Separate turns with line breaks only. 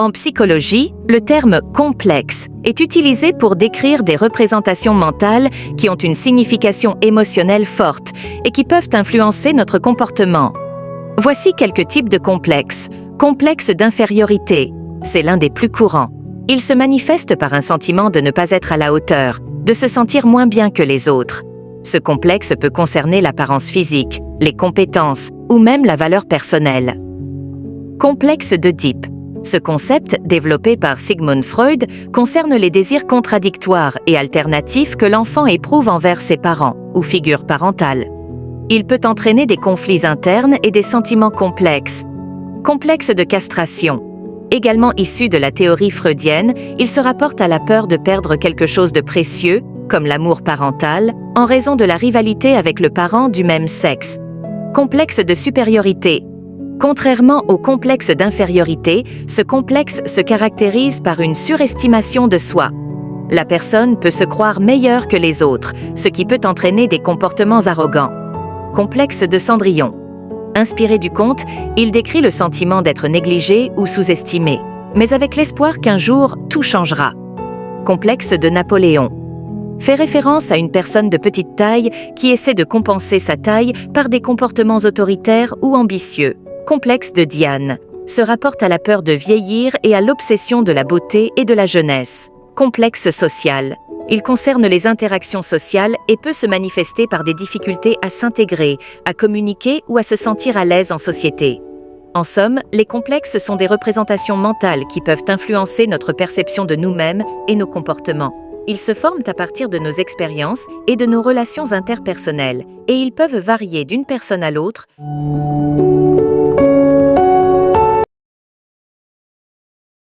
En psychologie, le terme « complexe » est utilisé pour décrire des représentations mentales qui ont une signification émotionnelle forte et qui peuvent influencer notre comportement. Voici quelques types de complexes. Complexe d'infériorité, c'est l'un des plus courants. Il se manifeste par un sentiment de ne pas être à la hauteur, de se sentir moins bien que les autres. Ce complexe peut concerner l'apparence physique, les compétences ou même la valeur personnelle. Complexe d'Oedipe. Ce concept, développé par Sigmund Freud, concerne les désirs contradictoires et alternatifs que l'enfant éprouve envers ses parents ou figure parentale. Il peut entraîner des conflits internes et des sentiments complexes. Complexe de castration. Également issu de la théorie freudienne, il se rapporte à la peur de perdre quelque chose de précieux, comme l'amour parental, en raison de la rivalité avec le parent du même sexe. Complexe de supériorité. Contrairement au complexe d'infériorité, ce complexe se caractérise par une surestimation de soi. La personne peut se croire meilleure que les autres, ce qui peut entraîner des comportements arrogants. Complexe de Cendrillon. Inspiré du conte, il décrit le sentiment d'être négligé ou sous-estimé, mais avec l'espoir qu'un jour, tout changera. Complexe de Napoléon. Fait référence à une personne de petite taille qui essaie de compenser sa taille par des comportements autoritaires ou ambitieux. Complexe de Diane. Se rapporte à la peur de vieillir et à l'obsession de la beauté et de la jeunesse. Complexe social. Il concerne les interactions sociales et peut se manifester par des difficultés à s'intégrer, à communiquer ou à se sentir à l'aise en société. En somme, les complexes sont des représentations mentales qui peuvent influencer notre perception de nous-mêmes et nos comportements. Ils se forment à partir de nos expériences et de nos relations interpersonnelles, et ils peuvent varier d'une personne à l'autre.